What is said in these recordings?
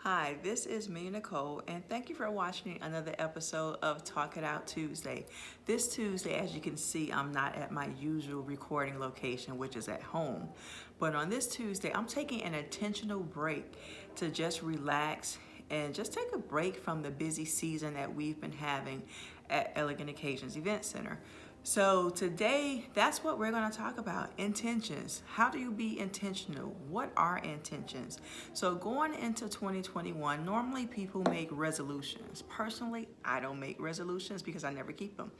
Hi, this is Mina, Nicole, and thank you for watching another episode of Talk It Out Tuesday. This Tuesday, as you can see, I'm not at my usual recording location, which is at home. But on this Tuesday, I'm taking an intentional break to just relax and just take a break from the busy season that we've been having at Elegant Occasions Event Center. So today, that's what we're going to talk about, intentions. How do you be intentional? What are intentions? So going into 2021, normally people make resolutions. Personally, I don't make resolutions because I never keep them.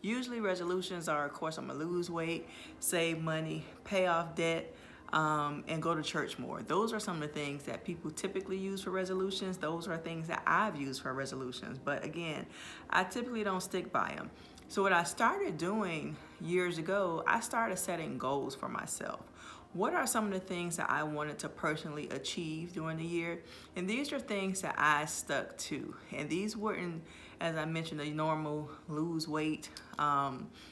Usually resolutions are, of course, I'm going to lose weight, save money, pay off debt, and go to church more. Those are some of the things that people typically use for resolutions. Those are things that I've used for resolutions. But again, I typically don't stick by them. So what I started doing years ago, I started setting goals for myself. What are some of the things that I wanted to personally achieve during the year? And these are things that I stuck to. And these weren't, as I mentioned, the normal lose weight,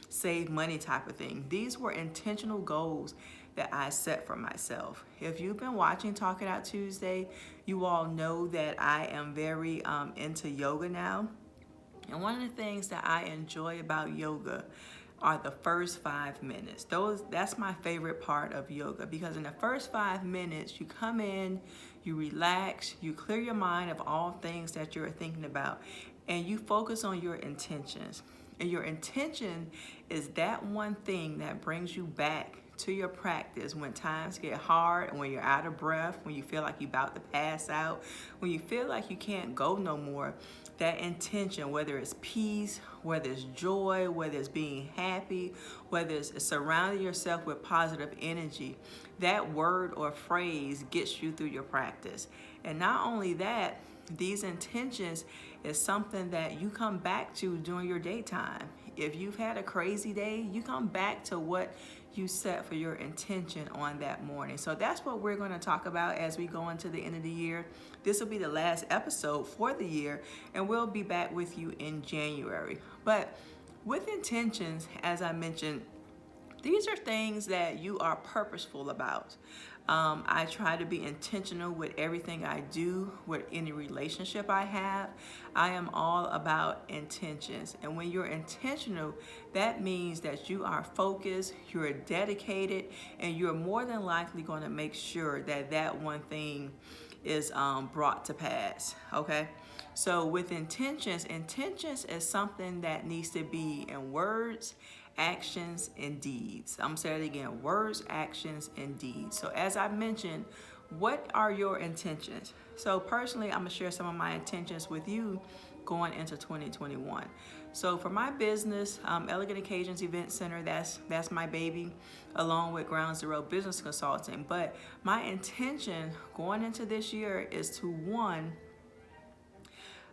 save money type of thing. These were intentional goals that I set for myself. If you've been watching Talk It Out Tuesday, you all know that I am very into yoga now. And one of the things that I enjoy about yoga are the first 5 minutes. That's my favorite part of yoga, because in the first 5 minutes, you come in, you relax, you clear your mind of all things that you're thinking about, and you focus on your intentions. And your intention is that one thing that brings you back to your practice when times get hard, and when you're out of breath, when you feel like you're about to pass out, when you feel like you can't go no more. That intention, whether it's peace, whether it's joy, whether it's being happy, whether it's surrounding yourself with positive energy, that word or phrase gets you through your practice. And not only that, these intentions is something that you come back to during your daytime. If you've had a crazy day, you come back to what you set for your intention on that morning. So that's what we're going to talk about as we go into the end of the year. This will be the last episode for the year, and we'll be back with you in January. But with intentions, as I mentioned, these are things that you are purposeful about. I try to be intentional with everything I do, with any relationship I have. I am all about intentions. And when you're intentional, that means that you are focused, you're dedicated, and you're more than likely going to make sure that that one thing is brought to pass, okay? So with intentions is something that needs to be in words, actions, and deeds. I'm saying it again, words, actions, and deeds. So as I mentioned, what are your intentions? So personally, I'm gonna share some of my intentions with you going into 2021. So for my business, Elegant Occasions Event Center, that's my baby, along with Ground Zero Business Consulting. But my intention going into this year is to, one,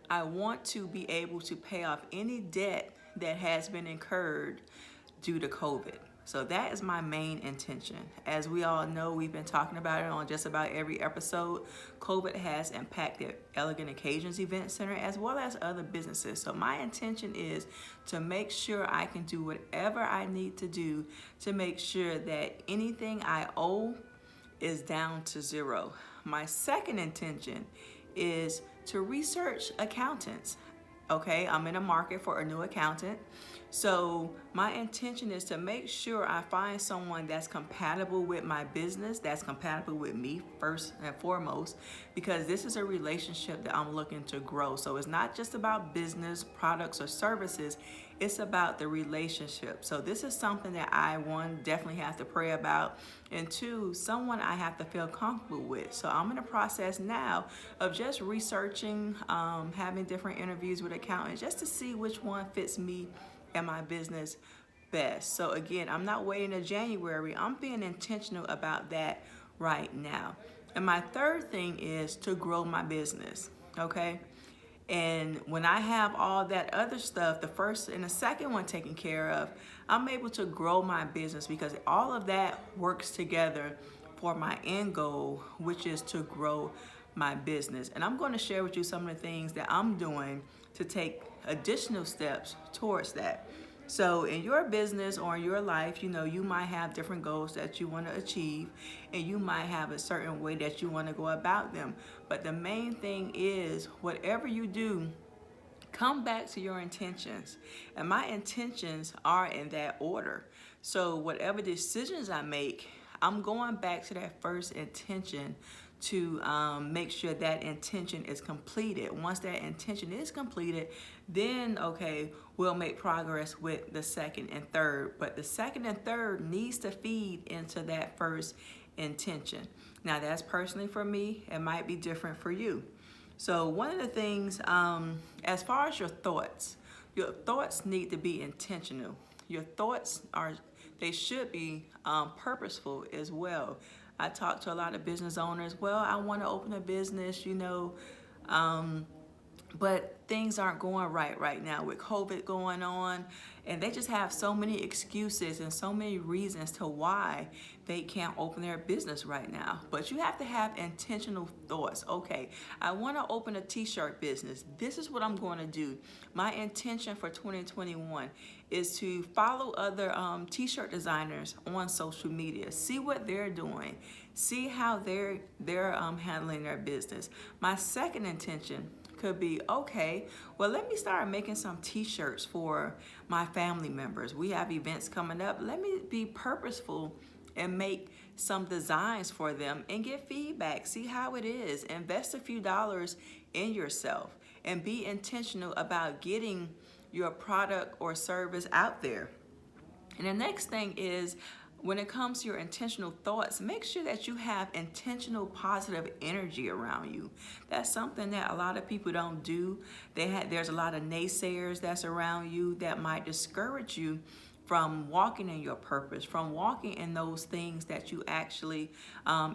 I want to be able to pay off any debt that has been incurred due to COVID. So that is my main intention. As we all know, we've been talking about it on just about every episode. COVID has impacted Elegant Occasions Event Center as well as other businesses. So my intention is to make sure I can do whatever I need to do to make sure that anything I owe is down to zero. My second intention is to research accountants. Okay, I'm in a market for a new accountant. So my intention is to make sure I find someone that's compatible with my business, that's compatible with me first and foremost, because this is a relationship that I'm looking to grow. So it's not just about business, products, or services, it's about the relationship. So this is something that I, one, definitely have to pray about, and two, someone I have to feel comfortable with. So I'm in the process now of just researching, having different interviews with accountants just to see which one fits me and my business best. So again, I'm not waiting to January. I'm being intentional about that right now. And my third thing is to grow my business, okay? And when I have all that other stuff, the first and the second one taken care of, I'm able to grow my business, because all of that works together for my end goal, which is to grow my business. And I'm going to share with you some of the things that I'm doing to take additional steps towards that. So in your business or in your life, you might have different goals that you want to achieve, and you might have a certain way that you want to go about them. But the main thing is, whatever you do, come back to your intentions. And my intentions are in that order. So whatever decisions I make, I'm going back to that first intention to make sure that intention is completed. Once that intention is completed, then okay, we'll make progress with the second and third. But the second and third needs to feed into that first intention. Now that's personally for me. It might be different for you. So one of the things, as far as your thoughts need to be intentional. Your thoughts they should be purposeful as well. I talk to a lot of business owners. Well, I want to open a business, but things aren't going right now with COVID going on, and they just have so many excuses and so many reasons to why they can't open their business right now. But you have to have intentional thoughts. Okay, I want to open a t-shirt business. This is what I'm going to do. My intention for 2021 is to follow other t-shirt designers on social media, see what they're doing, see how they're handling their business. My second intention could be, okay, well, let me start making some t-shirts for my family members. We have events coming up. Let me be purposeful and make some designs for them and get feedback. See how it is. Invest a few dollars in yourself and be intentional about getting your product or service out there. And the next thing is, when it comes to your intentional thoughts, make sure that you have intentional positive energy around you. That's something that a lot of people don't do. There's a lot of naysayers that's around you that might discourage you from walking in your purpose, from walking in those things that you actually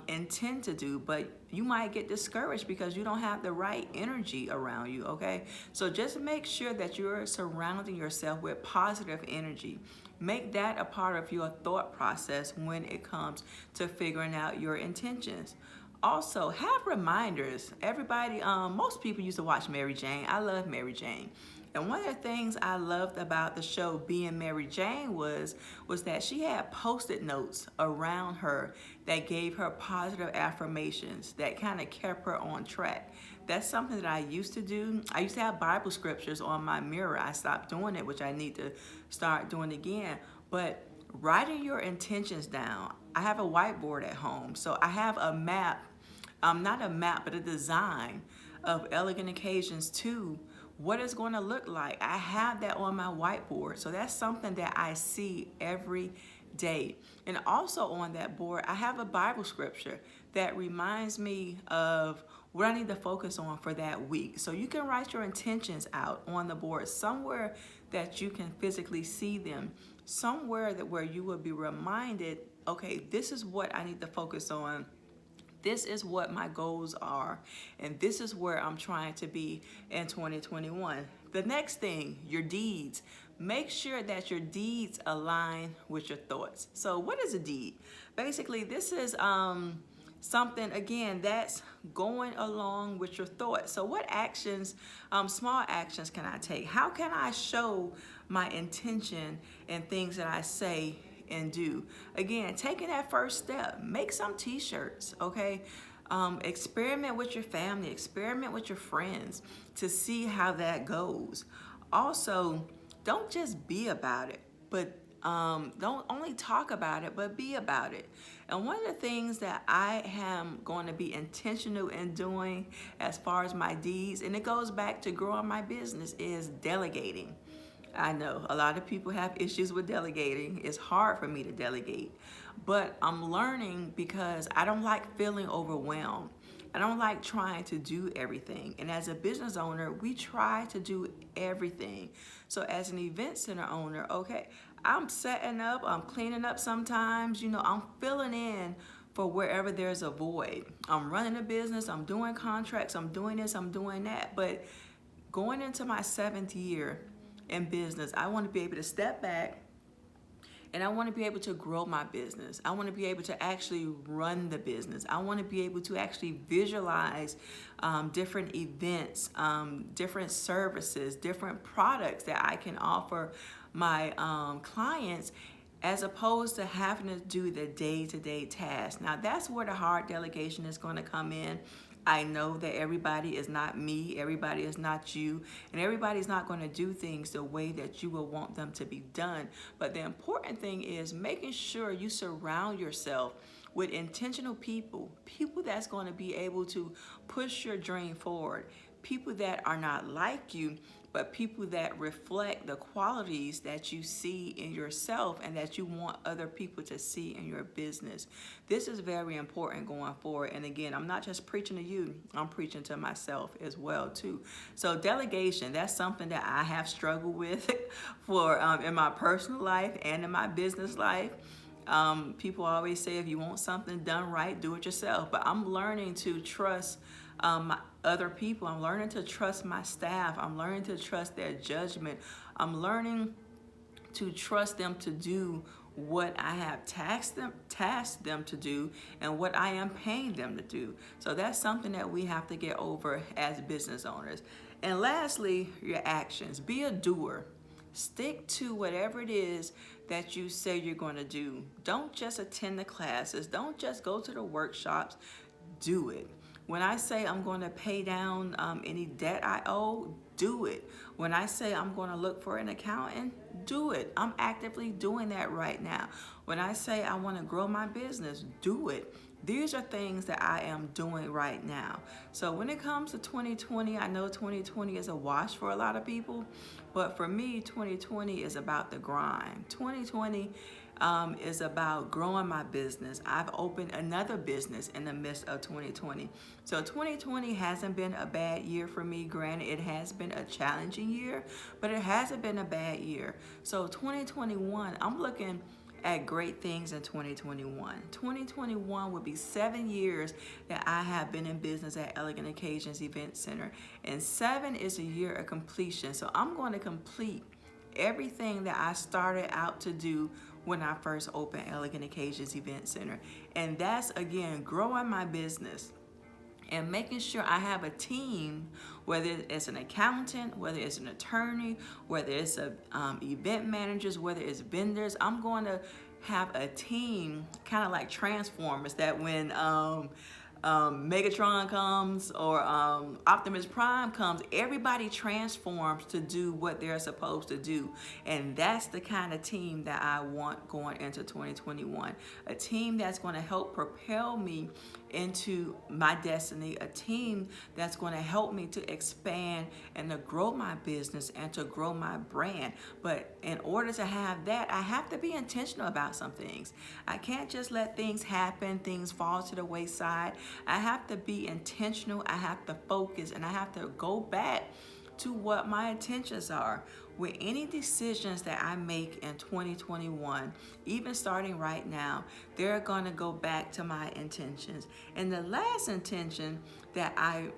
intend to do. But you might get discouraged because you don't have the right energy around you, okay? So just make sure that you're surrounding yourself with positive energy. Make that a part of your thought process when it comes to figuring out your intentions. Also, have reminders. Everybody, most people used to watch Mary Jane. I love Mary Jane. And one of the things I loved about the show Being Mary Jane was that she had Post-it notes around her that gave her positive affirmations that kind of kept her on track. That's something that I used to do. I used to have Bible scriptures on my mirror. I stopped doing it, which I need to start doing again. But writing your intentions down. I have a whiteboard at home, so I have a map, not a map, but a design of Elegant Occasions 2. What it's going to look like. I have that on my whiteboard. So that's something that I see every day. And also on that board, I have a Bible scripture that reminds me of what I need to focus on for that week. So you can write your intentions out on the board somewhere that you can physically see them, somewhere where you will be reminded, okay, this is what I need to focus on. This is what my goals are, and this is where I'm trying to be in 2021. The next thing, your deeds. Make sure that your deeds align with your thoughts. So what is a deed? Basically, this is something, again, that's going along with your thoughts. So what actions, small actions can I take? How can I show my intention in things that I say and do? Again, taking that first step. Make some t-shirts, okay? Experiment with your family, experiment with your friends to see how that goes. Also, don't just be about it, but don't only talk about it, but be about it. And one of the things that I am going to be intentional in doing as far as my deeds, and it goes back to growing my business, is delegating. I know a lot of people have issues with delegating. It's hard for me to delegate, but I'm learning because I don't like feeling overwhelmed. I don't like trying to do everything. And as a business owner, we try to do everything. So as an event center owner, okay, I'm setting up, I'm cleaning up sometimes, I'm filling in for wherever there's a void. I'm running a business, I'm doing contracts, I'm doing this, I'm doing that. But going into my 7th year in business, I want to be able to step back And I want to be able to grow my business. I want to be able to actually run the business. I want to be able to actually visualize different events, different services, different products that I can offer my clients, as opposed to having to do the day-to-day tasks. Now, that's where the hard delegation is going to come in. I know that everybody is not me, everybody is not you, and everybody's not going to do things the way that you will want them to be done. But the important thing is making sure you surround yourself with intentional people, people that's going to be able to push your dream forward, people that are not like you, but people that reflect the qualities that you see in yourself and that you want other people to see in your business. This is very important going forward. And again, I'm not just preaching to you, I'm preaching to myself as well too. So delegation, that's something that I have struggled with for in my personal life and in my business life. People always say if you want something done right, do it yourself. But I'm learning to trust other people. I'm learning to trust my staff. I'm learning to trust their judgment. I'm learning to trust them to do what I have tasked them to do and what I am paying them to do. So that's something that we have to get over as business owners. And lastly, your actions. Be a doer. Stick to whatever it is that you say you're going to do. Don't just attend the classes. Don't just go to the workshops. Do it. When I say I'm going to pay down any debt I owe, do it. When I say I'm going to look for an accountant, do it. I'm actively doing that right now. When I say I want to grow my business, do it. These are things that I am doing right now. So when it comes to 2020, I know 2020 is a wash for a lot of people, but for me, 2020 is about the grind. 2020 is about growing my business. I've opened another business in the midst of 2020. So 2020 hasn't been a bad year for me. Granted, it has been a challenging year, but it hasn't been a bad year. So 2021, I'm looking at great things in 2021. 2021 would be 7 years that I have been in business at Elegant Occasions Event Center. And 7 is a year of completion. So I'm going to complete everything that I started out to do when I first opened Elegant Occasions Event Center. And that's, again, growing my business and making sure I have a team, whether it's an accountant, whether it's an attorney, whether it's event managers, whether it's vendors. I'm going to have a team, kind of like Transformers, that when Megatron comes or Optimus Prime comes, everybody transforms to do what they're supposed to do. And that's the kind of team that I want going into 2021. A team that's going to help propel me into my destiny, a team that's going to help me to expand and to grow my business and to grow my brand. But in order to have that, I have to be intentional about some things. I can't just let things happen, things fall to the wayside. I have to be intentional, I have to focus, and I have to go back to what my intentions are. With any decisions that I make in 2021, even starting right now, they're going to go back to my intentions. And the last intention that I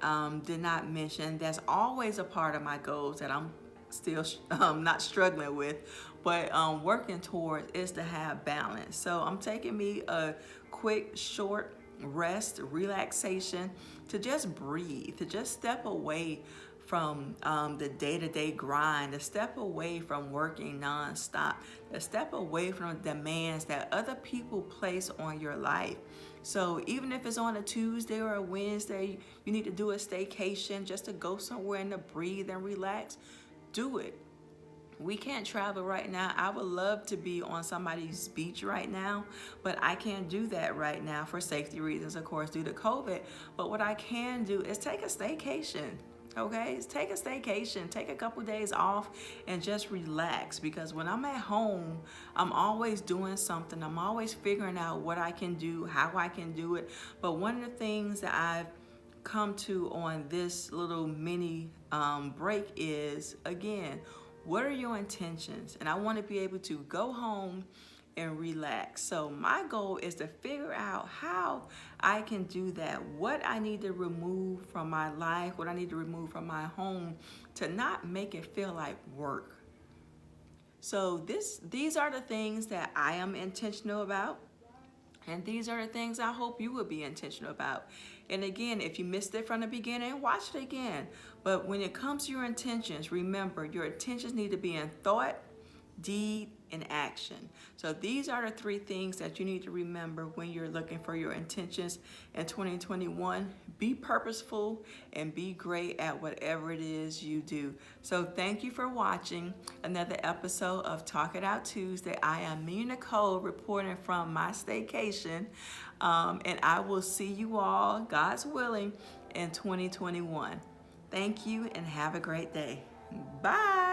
did not mention, that's always a part of my goals that I'm still not struggling with, but working towards, is to have balance. So I'm taking me a quick, short rest, relaxation, to just breathe, to just step away from the day-to-day grind, to step away from working nonstop, to step away from the demands that other people place on your life. So even if it's on a Tuesday or a Wednesday, you need to do a staycation just to go somewhere and to breathe and relax, do it. We can't travel right now. I would love to be on somebody's beach right now, but I can't do that right now for safety reasons, of course, due to COVID. But what I can do is take a staycation. Okay, take a staycation, take a couple days off and just relax, because when I'm at home, I'm always doing something. I'm always figuring out what I can do, how I can do it. But one of the things that I've come to on this little mini break is, again, what are your intentions? And I want to be able to go home and relax. So my goal is to figure out how I can do that, what I need to remove from my life, what I need to remove from my home to not make it feel like work. So these are the things that I am intentional about. And these are the things I hope you will be intentional about. And again, if you missed it from the beginning, watch it again. But when it comes to your intentions, remember your intentions need to be in thought, deed, and action. So these are the three things that you need to remember when you're looking for your intentions in 2021. Be purposeful and be great at whatever it is you do. So thank you for watching another episode of Talk It Out Tuesday. I am Mina Nicole reporting from my staycation. And I will see you all, God's willing, in 2021. Thank you and have a great day. Bye.